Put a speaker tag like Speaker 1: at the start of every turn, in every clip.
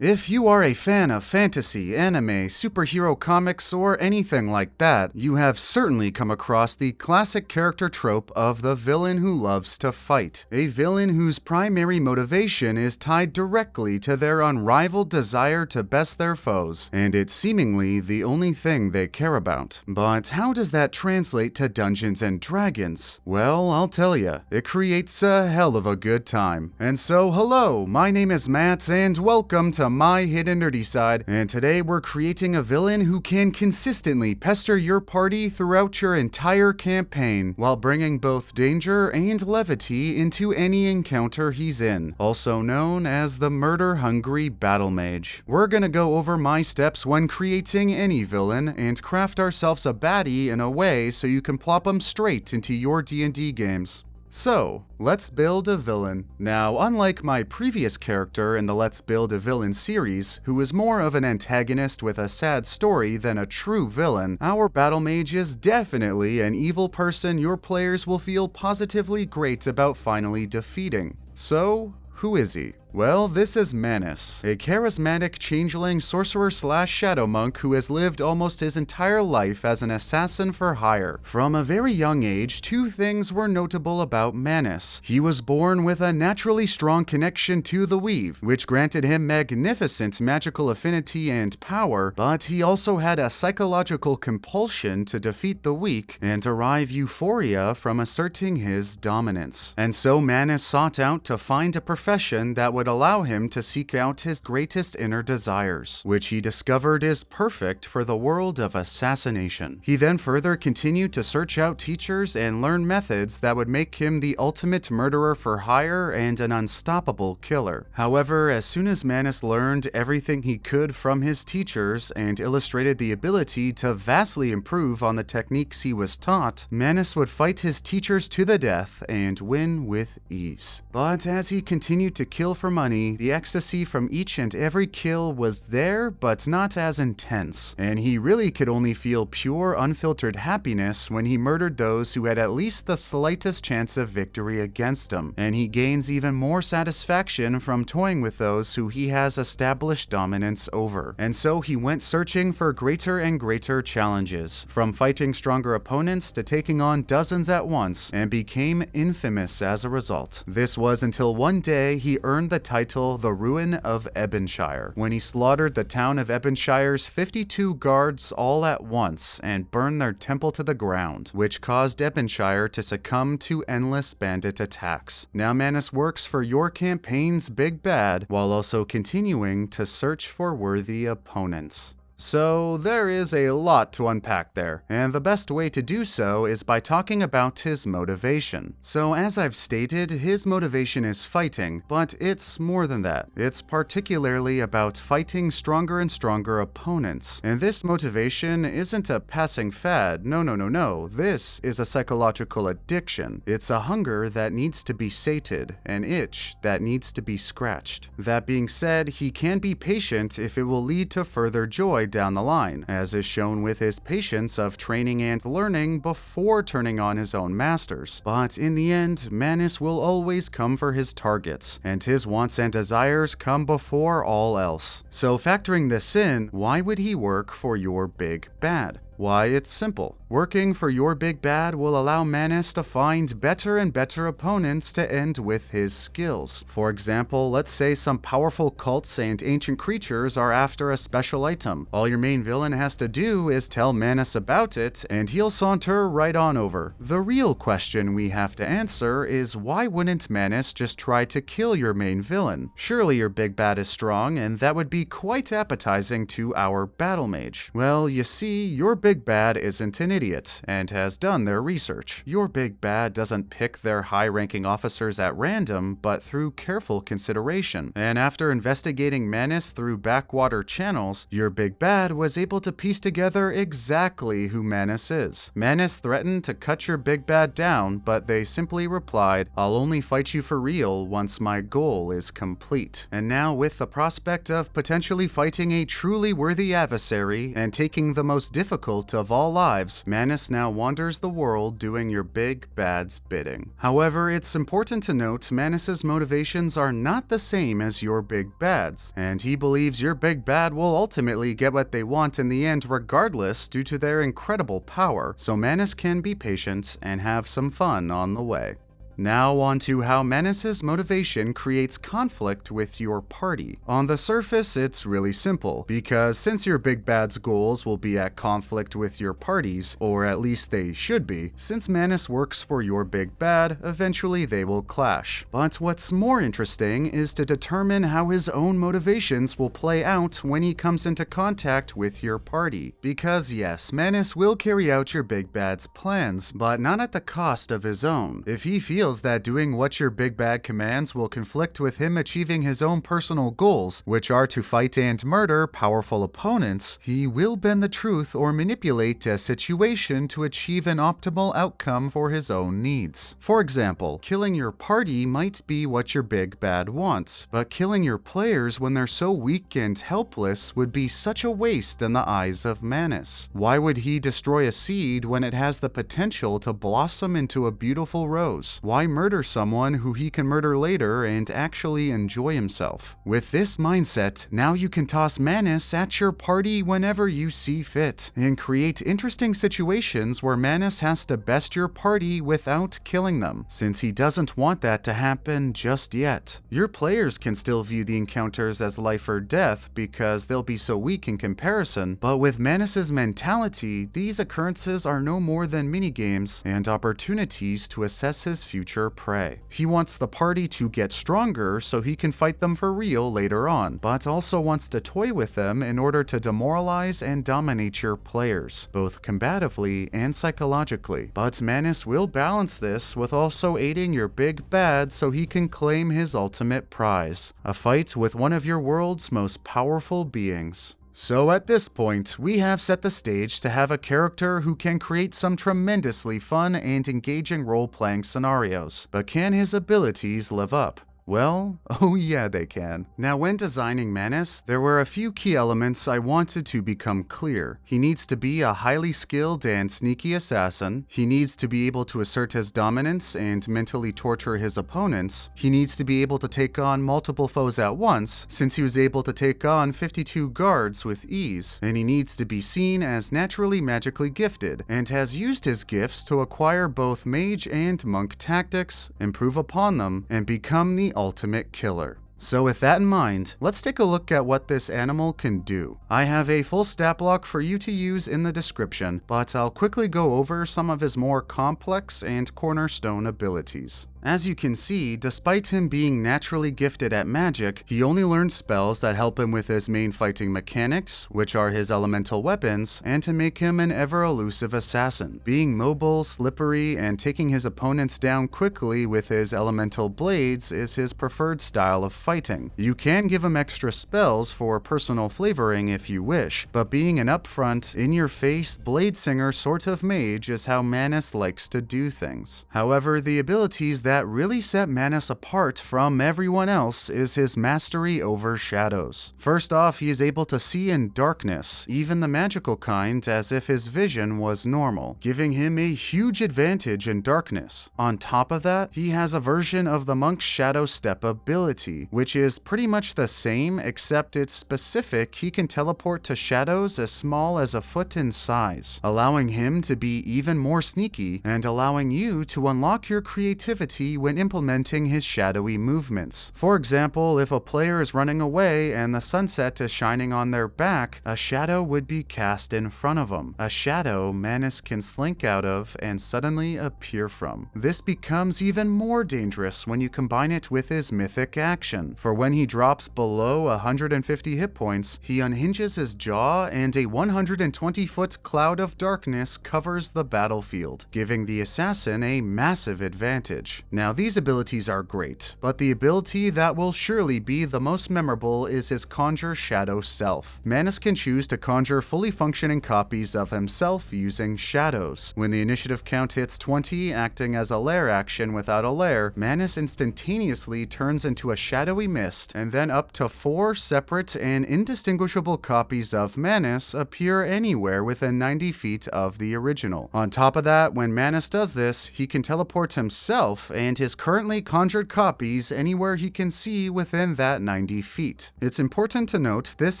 Speaker 1: If you are a fan of fantasy, anime, superhero comics, or anything like that, you have certainly come across the classic character trope of the villain who loves to fight. A villain whose primary motivation is tied directly to their unrivaled desire to best their foes, and it's seemingly the only thing they care about. But how does that translate to Dungeons and Dragons? Well, I'll tell ya, it creates a hell of a good time. And so, hello, my name is Matt, and welcome to my hidden nerdy side, and today we're creating a villain who can consistently pester your party throughout your entire campaign, while bringing both danger and levity into any encounter he's in, also known as the murder-hungry battle mage. We're gonna go over my steps when creating any villain, and craft ourselves a baddie in a way so you can plop them straight into your D&D games. So, let's build a villain. Now, unlike my previous character in the Let's Build a Villain series, who is more of an antagonist with a sad story than a true villain, our battle mage is definitely an evil person your players will feel positively great about finally defeating. So, who is he? Well, this is Manus, a charismatic changeling sorcerer/shadow monk who has lived almost his entire life as an assassin for hire. From a very young age, two things were notable about Manus. He was born with a naturally strong connection to the weave, which granted him magnificent magical affinity and power, but he also had a psychological compulsion to defeat the weak and derive euphoria from asserting his dominance. And so Manus sought out to find a profession that would allow him to seek out his greatest inner desires, which he discovered is perfect for the world of assassination. He then further continued to search out teachers and learn methods that would make him the ultimate murderer for hire and an unstoppable killer. However, as soon as Manus learned everything he could from his teachers and illustrated the ability to vastly improve on the techniques he was taught, Manus would fight his teachers to the death and win with ease. But as he continued to kill for money, the ecstasy from each and every kill was there, but not as intense, and he really could only feel pure, unfiltered happiness when he murdered those who had at least the slightest chance of victory against him, and he gains even more satisfaction from toying with those who he has established dominance over. And so he went searching for greater and greater challenges, from fighting stronger opponents to taking on dozens at once, and became infamous as a result. This was until one day he earned the title The Ruin of Ebonshire, when he slaughtered the town of Ebonshire's 52 guards all at once and burned their temple to the ground, which caused Ebonshire to succumb to endless bandit attacks. Now Manus works for your campaign's big bad, while also continuing to search for worthy opponents. So there is a lot to unpack there, and the best way to do so is by talking about his motivation. So as I've stated, his motivation is fighting, but it's more than that. It's particularly about fighting stronger and stronger opponents. And this motivation isn't a passing fad, no. This is a psychological addiction. It's a hunger that needs to be sated, an itch that needs to be scratched. That being said, he can be patient if it will lead to further joy down the line, as is shown with his patience of training and learning before turning on his own masters. But in the end, Manus will always come for his targets, and his wants and desires come before all else. So factoring this in, why would he work for your big bad? Why, it's simple. Working for your big bad will allow Manus to find better and better opponents to end with his skills. For example, let's say some powerful cults and ancient creatures are after a special item. All your main villain has to do is tell Manus about it, and he'll saunter right on over. The real question we have to answer is, why wouldn't Manus just try to kill your main villain? Surely your big bad is strong, and that would be quite appetizing to our battle mage. Well, you see, your big bad isn't an idiot, and has done their research. Your big bad doesn't pick their high-ranking officers at random, but through careful consideration. And after investigating Manus through backwater channels, your big bad was able to piece together exactly who Manus is. Manus threatened to cut your big bad down, but they simply replied, "I'll only fight you for real once my goal is complete." And now, with the prospect of potentially fighting a truly worthy adversary and taking the most difficult difficult of all lives, Manus now wanders the world doing your big bad's bidding. However, it's important to note Manus's motivations are not the same as your big bad's, and he believes your big bad will ultimately get what they want in the end regardless due to their incredible power, so Manus can be patient and have some fun on the way. Now on to how Manus's motivation creates conflict with your party. On the surface, it's really simple, because since your big bad's goals will be at conflict with your party's, or at least they should be, since Manus works for your big bad, eventually they will clash. But what's more interesting is to determine how his own motivations will play out when he comes into contact with your party. Because yes, Manus will carry out your big bad's plans, but not at the cost of his own. If he feels that doing what your big bad commands will conflict with him achieving his own personal goals, which are to fight and murder powerful opponents, he will bend the truth or manipulate a situation to achieve an optimal outcome for his own needs. For example, killing your party might be what your big bad wants, but killing your players when they're so weak and helpless would be such a waste in the eyes of Manus. Why would he destroy a seed when it has the potential to blossom into a beautiful rose? Why murder someone who he can murder later and actually enjoy himself? With this mindset, now you can toss Manus at your party whenever you see fit, and create interesting situations where Manus has to best your party without killing them, since he doesn't want that to happen just yet. Your players can still view the encounters as life or death because they'll be so weak in comparison, but with Manus's mentality, these occurrences are no more than minigames and opportunities to assess his future prey. He wants the party to get stronger so he can fight them for real later on, but also wants to toy with them in order to demoralize and dominate your players, both combatively and psychologically. But Manus will balance this with also aiding your big bad so he can claim his ultimate prize, a fight with one of your world's most powerful beings. So at this point, we have set the stage to have a character who can create some tremendously fun and engaging role-playing scenarios, but can his abilities live up? Well, oh yeah they can. Now when designing Manus, there were a few key elements I wanted to become clear. He needs to be a highly skilled and sneaky assassin. He needs to be able to assert his dominance and mentally torture his opponents. He needs to be able to take on multiple foes at once, since he was able to take on 52 guards with ease. And he needs to be seen as naturally magically gifted, and has used his gifts to acquire both mage and monk tactics, improve upon them, and become the ultimate killer. So with that in mind, let's take a look at what this animal can do. I have a full stat block for you to use in the description, but I'll quickly go over some of his more complex and cornerstone abilities. As you can see, despite him being naturally gifted at magic, he only learns spells that help him with his main fighting mechanics, which are his elemental weapons, and to make him an ever-elusive assassin. Being mobile, slippery, and taking his opponents down quickly with his elemental blades is his preferred style of fighting. You can give him extra spells for personal flavoring if you wish, but being an upfront, in-your-face, blade singer sort of mage is how Manus likes to do things. However, the abilities that really set Manus apart from everyone else is his mastery over shadows. First off, he is able to see in darkness, even the magical kind, as if his vision was normal, giving him a huge advantage in darkness. On top of that, he has a version of the monk's shadow step ability, which is pretty much the same except it's specific. He can teleport to shadows as small as a foot in size, allowing him to be even more sneaky and allowing you to unlock your creativity when implementing his shadowy movements. For example, if a player is running away and the sunset is shining on their back, a shadow would be cast in front of them. A shadow Manus can slink out of and suddenly appear from. This becomes even more dangerous when you combine it with his mythic action, for when he drops below 150 hit points, he unhinges his jaw and a 120-foot cloud of darkness covers the battlefield, giving the assassin a massive advantage. Now these abilities are great, but the ability that will surely be the most memorable is his Conjure Shadow Self. Manus can choose to conjure fully functioning copies of himself using shadows. When the initiative count hits 20, acting as a lair action without a lair, Manus instantaneously turns into a shadowy mist, and then up to 4 separate and indistinguishable copies of Manus appear anywhere within 90 feet of the original. On top of that, when Manus does this, he can teleport himself and his currently conjured copies anywhere he can see within that 90 feet. It's important to note this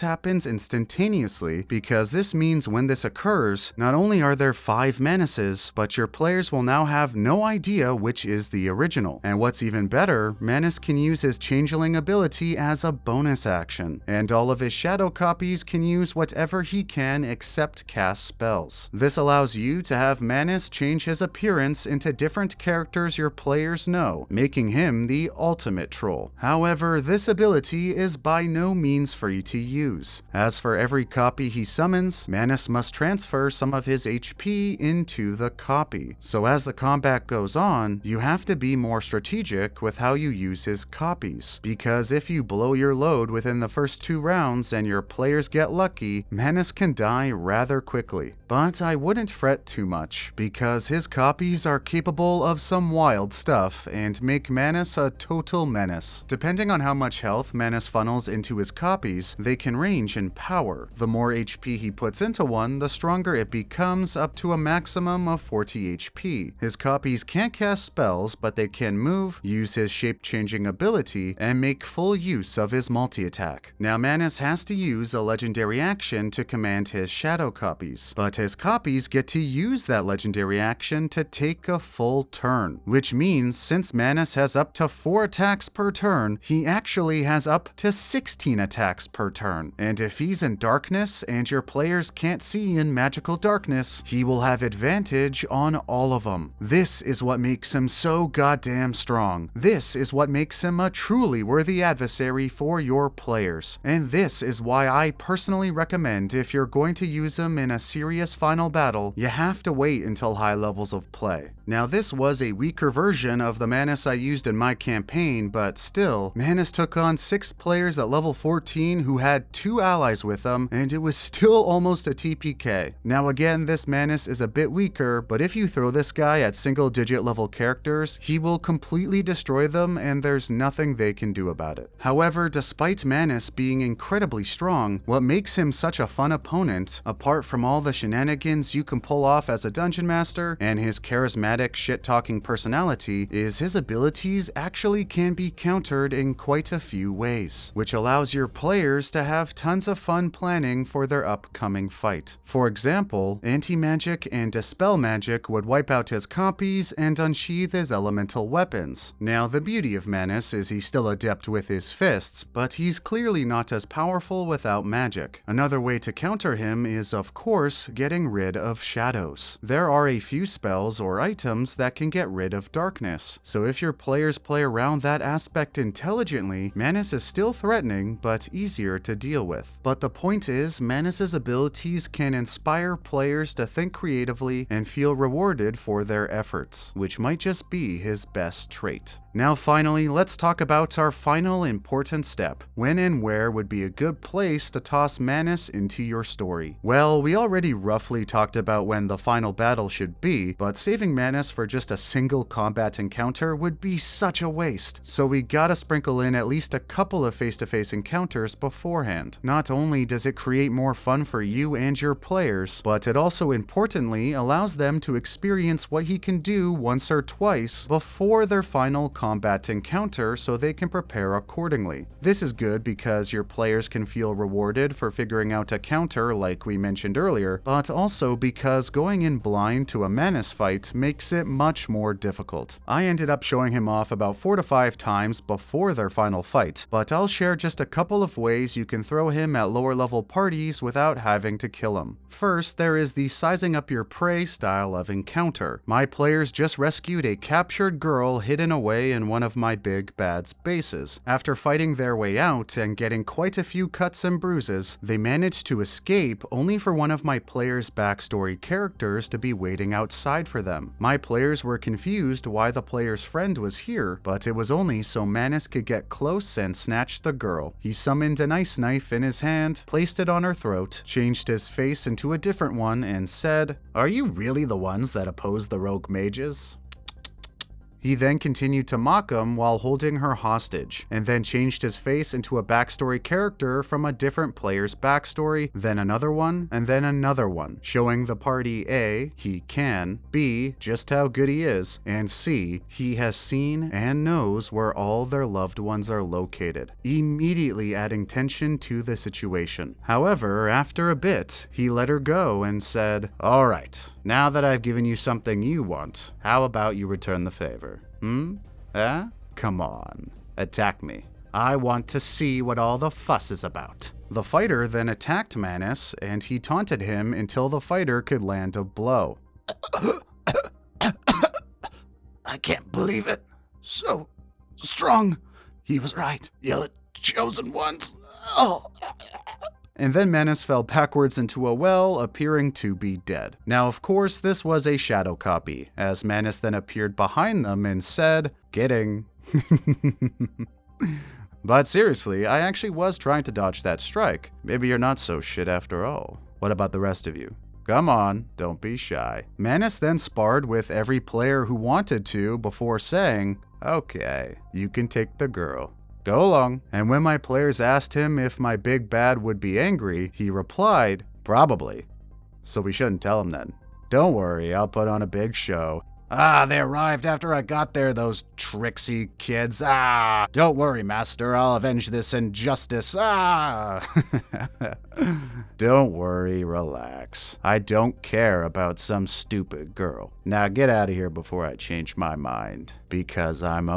Speaker 1: happens instantaneously, because this means when this occurs, not only are there 5 Manuses, but your players will now have no idea which is the original. And what's even better, Manus can use his Changeling ability as a bonus action, and all of his shadow copies can use whatever he can except cast spells. This allows you to have Manus change his appearance into different characters your players know, making him the ultimate troll. However, this ability is by no means free to use. As for every copy he summons, Manus must transfer some of his HP into the copy. So as the combat goes on, you have to be more strategic with how you use his copies, because if you blow your load within the first 2 rounds and your players get lucky, Manus can die rather quickly. But I wouldn't fret too much, because his copies are capable of some wild stuff and make Manus a total menace. Depending on how much health Manus funnels into his copies, they can range in power. The more HP he puts into one, the stronger it becomes, up to a maximum of 40 HP. His copies can't cast spells, but they can move, use his shape-changing ability, and make full use of his multi-attack. Now Manus has to use a legendary action to command his shadow copies, but his copies get to use that legendary action to take a full turn, which means since Manus has up to 4 attacks per turn, he actually has up to 16 attacks per turn. And if he's in darkness and your players can't see in magical darkness, he will have advantage on all of them. This is what makes him so goddamn strong. This is what makes him a truly worthy adversary for your players. And this is why I personally recommend, if you're going to use him in a serious final battle, you have to wait until high levels of play. Now this was a weaker version of the Manus I used in my campaign, but still, Manus took on 6 players at level 14 who had 2 allies with them, and it was still almost a TPK. Now again, this Manus is a bit weaker, but if you throw this guy at single-digit level characters, he will completely destroy them and there's nothing they can do about it. However, despite Manus being incredibly strong, what makes him such a fun opponent, apart from all the shenanigans you can pull off as a dungeon master and his charismatic shit-talking personality, is his abilities actually can be countered in quite a few ways, which allows your players to have tons of fun planning for their upcoming fight. For example, anti-magic and dispel magic would wipe out his copies and unsheath his elemental weapons. Now the beauty of Manus is he's still adept with his fists, but he's clearly not as powerful without magic. Another way to counter him is, of course, getting rid of shadows. There are a few spells or items that can get rid of darkness, so if your players play around that aspect intelligently, Manus is still threatening, but easier to deal with. But the point is, Manus's abilities can inspire players to think creatively and feel rewarded for their efforts, which might just be his best trait. Now finally, let's talk about our final important step. When and where would be a good place to toss Manus into your story? Well, we already roughly talked about when the final battle should be, but saving Manus for just a single combat encounter would be such a waste, so we gotta sprinkle in at least a couple of face-to-face encounters beforehand. Not only does it create more fun for you and your players, but it also importantly allows them to experience what he can do once or twice before their final combat encounter, so they can prepare accordingly. This is good because your players can feel rewarded for figuring out a counter like we mentioned earlier, but also because going in blind to a Manus fight makes it much more difficult. I ended up showing him off about 4 to 5 times before their final fight, but I'll share just a couple of ways you can throw him at lower level parties without having to kill him. First, there is the sizing up your prey style of encounter. My players just rescued a captured girl hidden away in one of my big bad's bases. After fighting their way out and getting quite a few cuts and bruises, they managed to escape only for one of my players' backstory characters to be waiting outside for them. My players were confused why the player's friend was here, but it was only so Manus could get close and snatch the girl. He summoned an ice knife in his hand, placed it on her throat, changed his face into a different one, and said, "Are you really the ones that oppose the rogue mages?" He then continued to mock him while holding her hostage, and then changed his face into a backstory character from a different player's backstory, then another one, and then another one, showing the party A, he can, B, just how good he is, and C, he has seen and knows where all their loved ones are located, immediately adding tension to the situation. However, after a bit, he let her go and said, "All right, now that I've given you something you want, how about you return the favor? Come on. Attack me. I want to see what all the fuss is about." The fighter then attacked Manus, and he taunted him until the fighter could land a blow.
Speaker 2: I can't believe it. So strong. He was right. You're the chosen ones. Oh.
Speaker 1: And then Manus fell backwards into a well, appearing to be dead. Now, of course, this was a shadow copy, as Manus then appeared behind them and said, "Kidding." But seriously, I actually was trying to dodge that strike. Maybe you're not so shit after all. What about the rest of you? Come on, don't be shy. Manus then sparred with every player who wanted to before saying, "Okay, you can take the girl. Go along." And when my players asked him if my big bad would be angry, he replied, "Probably. So we shouldn't tell him then. Don't worry, I'll put on a big show." They arrived after I got there, those tricksy kids. Don't worry, master, I'll avenge this injustice. Don't worry, relax. I don't care about some stupid girl. Now get out of here before I change my mind, because I'm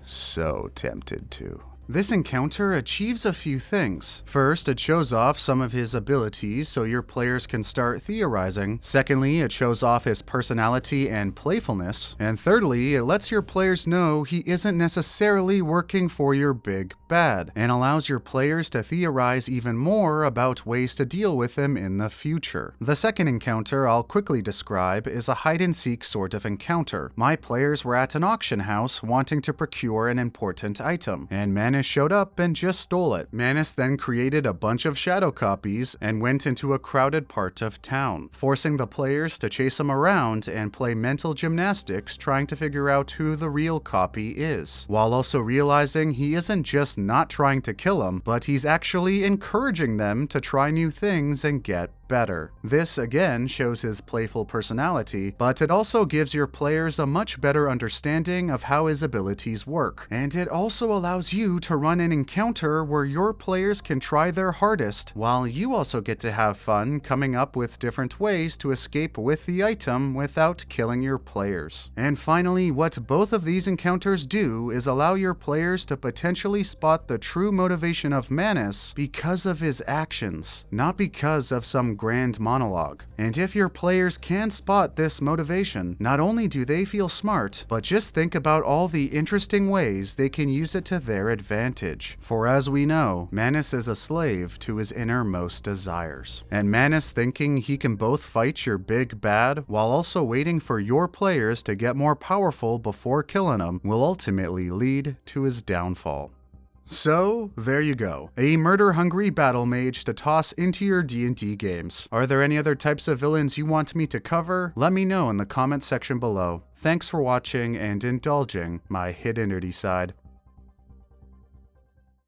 Speaker 1: so tempted to. This encounter achieves a few things. First, it shows off some of his abilities so your players can start theorizing. Secondly, it shows off his personality and playfulness. And thirdly, it lets your players know he isn't necessarily working for your big bad, and allows your players to theorize even more about ways to deal with him in the future. The second encounter I'll quickly describe is a hide-and-seek sort of encounter. My players were at an auction house wanting to procure an important item, and Manus showed up and just stole it. Manus then created a bunch of shadow copies and went into a crowded part of town, forcing the players to chase him around and play mental gymnastics trying to figure out who the real copy is, while also realizing he isn't just not trying to kill them, but he's actually encouraging them to try new things and get better. This again shows his playful personality, but it also gives your players a much better understanding of how his abilities work. And it also allows you to run an encounter where your players can try their hardest, while you also get to have fun coming up with different ways to escape with the item without killing your players. And finally, what both of these encounters do is allow your players to potentially spot the true motivation of Manus because of his actions, not because of some grand monologue. And if your players can spot this motivation, not only do they feel smart, but just think about all the interesting ways they can use it to their advantage. For as we know, Manus is a slave to his innermost desires. And Manus thinking he can both fight your big bad while also waiting for your players to get more powerful before killing him will ultimately lead to his downfall. So, there you go. A murder-hungry battle mage to toss into your D&D games. Are there any other types of villains you want me to cover? Let me know in the comments section below. Thanks for watching and indulging my hidden nerdy side.